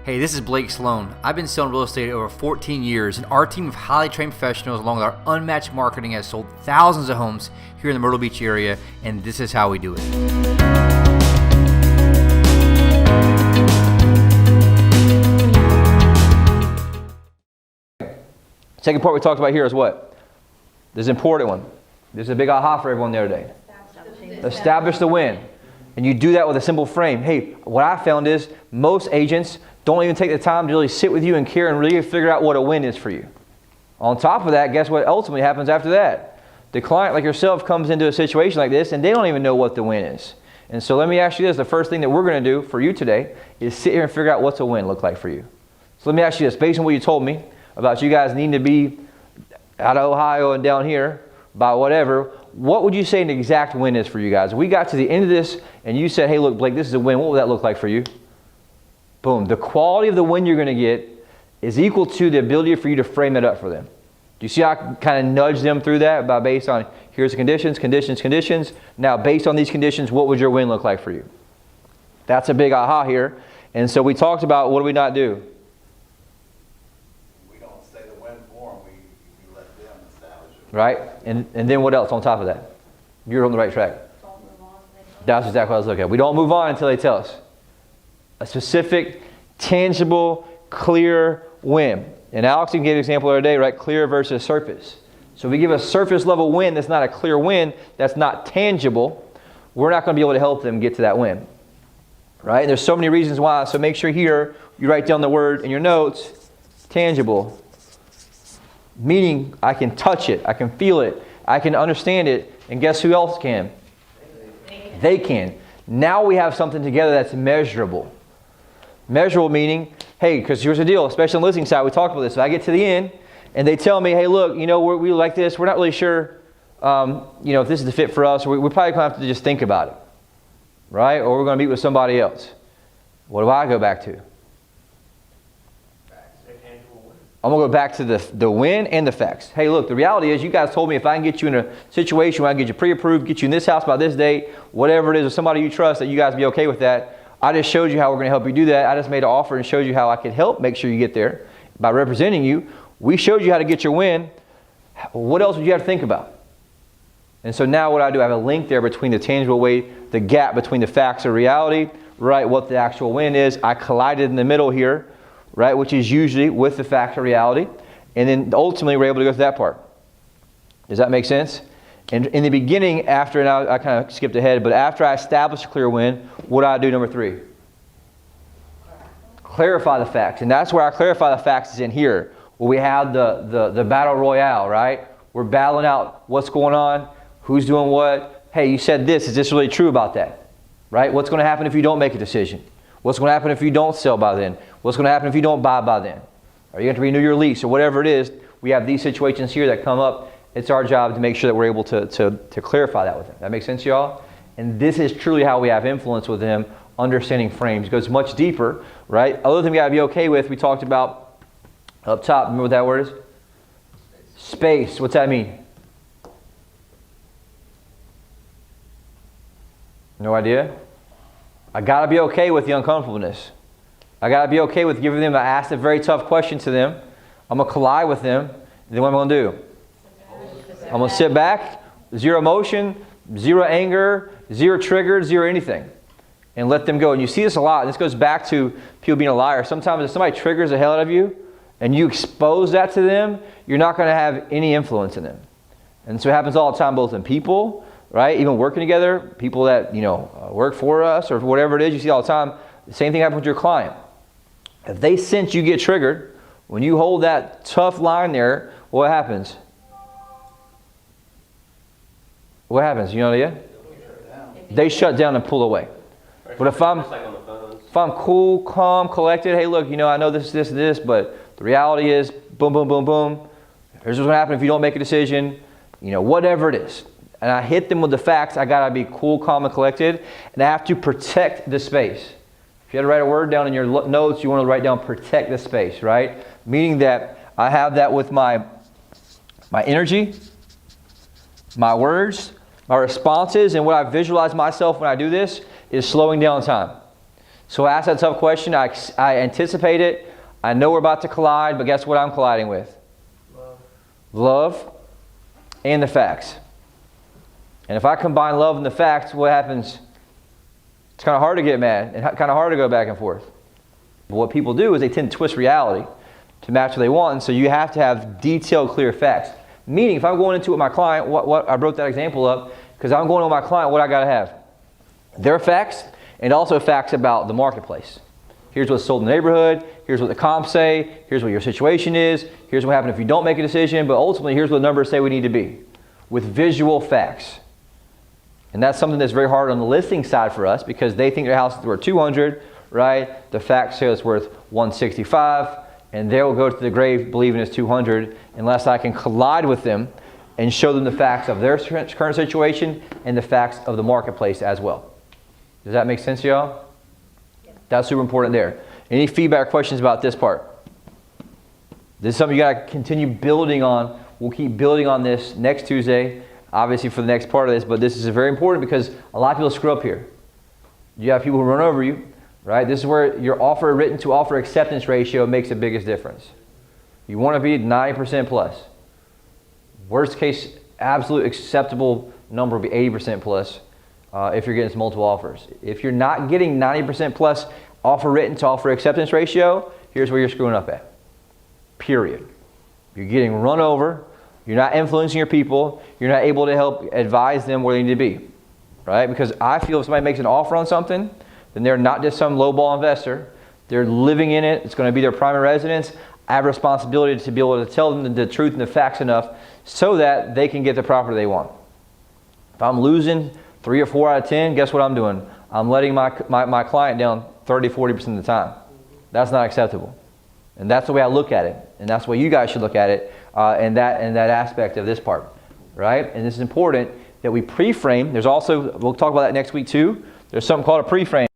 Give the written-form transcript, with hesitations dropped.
Hey, this is Blake Sloan. I've been selling real estate over 14 years, and our team of highly trained professionals, along with our unmatched marketing, has sold thousands of homes here in the Myrtle Beach area, and this is how we do it. Second part we talked about here is what? This is an important one. This is a big aha for everyone the other day. Establish the win. And you do that with a simple frame. Hey, what I found is most agents don't even take the time to really sit with you and care and really figure out what a win is for you. On top of that, guess what ultimately happens after that? The client like yourself comes into a situation like this and they don't even know what the win is. And so let me ask you this. The first thing that we're going to do for you today is sit here and figure out what's a win look like for you. So let me ask you this. Based on what you told me about you guys needing to be out of Ohio and down here by whatever, what would you say an exact win is for you guys? If we got to the end of this and you said, hey, look, Blake, this is a win, what would that look like for you? Boom. The quality of the win you're going to get is equal to the ability for you to frame it up for them. Do you see how I kind of nudge them through that by based on here's the conditions. Now, based on these conditions, what would your win look like for you? That's a big aha here. And so we talked about what do we not do? We don't say the win for them. We let them establish it. Right? And then what else on top of that? You're on the right track. That's exactly what I was looking at. We don't move on until they tell us. A specific, tangible, clear win. And Alex gave an example the other day, right? Clear versus surface. So if we give a surface level win that's not a clear win, that's not tangible, we're not going to be able to help them get to that win. Right? And there's so many reasons why. So make sure here you write down the word in your notes, tangible. Meaning I can touch it, I can feel it, I can understand it, and guess who else can? They can. Now we have something together that's measurable. Measurable meaning, hey, because here's the deal, especially on the listing side, we talked about this. So I get to the end, and they tell me, hey, look, you know, we like this. We're not really sure, if this is the fit for us. We're probably going to have to just think about it, right? Or we're going to meet with somebody else. What do I go back to? I'm going to go back to the win and the facts. Hey, look, the reality is you guys told me if I can get you in a situation where I can get you pre-approved, get you in this house by this date, whatever it is, or somebody you trust, that you guys be okay with that. I just showed you how we're going to help you do that. I just made an offer and showed you how I could help make sure you get there by representing you. We showed you how to get your win. What else would you have to think about? And so now what I do, I have a link there between the tangible way, the gap between the facts and reality, right, what the actual win is. I collided in the middle here, right, which is usually with the fact of reality. And then ultimately we're able to go to that part. Does that make sense? And in the beginning, after, and I kind of skipped ahead, but after I established a clear win, what do I do number 3? Clarify the facts. And that's where I clarify the facts is in here, where we have the battle royale, right? We're battling out what's going on, who's doing what. Hey, you said this. Is this really true about that? Right? What's going to happen if you don't make a decision? What's going to happen if you don't sell by then? What's going to happen if you don't buy by then? Are you going to renew your lease or whatever it is? We have these situations here that come up. It's our job to make sure that we're able to clarify that with them. That makes sense, y'all? And this is truly how we have influence with them, understanding frames. It goes much deeper, right? Other thing we got to be okay with, we talked about up top. Remember what that word is? Space. What's that mean? No idea? I got to be okay with the uncomfortableness. I got to be okay with giving them, I asked a very tough question to them. I'm going to collide with them. Then what am I going to do? I'm going to sit back, zero emotion, zero anger, zero trigger, zero anything, and let them go. And you see this a lot. And this goes back to people being a liar. Sometimes if somebody triggers the hell out of you and you expose that to them, you're not going to have any influence in them. And so it happens all the time, both in people, right? Even working together, people that, work for us or whatever it is, you see all the time. The same thing happens with your client. If they sense you get triggered, when you hold that tough line there, what happens? What happens? You know the idea? They shut down and pull away. But if I'm cool, calm, collected, hey, look, I know this, but the reality is, boom, boom, boom, boom. Here's what's going to happen if you don't make a decision. Whatever it is. And I hit them with the facts. I got to be cool, calm, and collected. And I have to protect the space. If you had to write a word down in your notes, you want to write down protect the space, right? Meaning that I have that with my energy, my words, my responses, and what I visualize myself when I do this is slowing down time. So I ask that tough question. I anticipate it. I know we're about to collide, but guess what I'm colliding with? Love and the facts. And if I combine love and the facts, what happens? It's kind of hard to get mad and kind of hard to go back and forth. But what people do is they tend to twist reality to match what they want. And so you have to have detailed, clear facts. Meaning, if I'm going into it with my client, what I wrote that example up, because I'm going with my client, what I got to have? Their facts and also facts about the marketplace. Here's what's sold in the neighborhood. Here's what the comps say. Here's what your situation is. Here's what happens if you don't make a decision. But ultimately, here's what the numbers say we need to be with visual facts. And that's something that's very hard on the listing side for us because they think their house is worth 200, right? The facts say it's worth 165, and they will go to the grave believing it's 200 unless I can collide with them and show them the facts of their current situation and the facts of the marketplace as well. Does that make sense to y'all? Yeah. That's super important there. Any feedback or questions about this part? This is something you got to continue building on. We'll keep building on this next Tuesday, obviously for the next part of this, but this is very important because a lot of people screw up here. You have people who run over you, right? This is where your offer written to offer acceptance ratio makes the biggest difference. You want to be 90% plus. Worst case, absolute acceptable number would be 80% plus if you're getting some multiple offers. If you're not getting 90% plus offer written to offer acceptance ratio, here's where you're screwing up at. Period. You're getting run over. You're not influencing your people. You're not able to help advise them where they need to be, right? Because I feel if somebody makes an offer on something, then they're not just some lowball investor. They're living in it. It's going to be their primary residence. I have a responsibility to be able to tell them the truth and the facts enough so that they can get the property they want. If I'm losing 3 or 4 out of 10, guess what I'm doing? I'm letting my client down 30, 40% of the time. That's not acceptable. And that's the way I look at it. And that's the way you guys should look at it in that aspect of this part, right? And this is important that we pre-frame. There's also, we'll talk about that next week too. There's something called a pre-frame.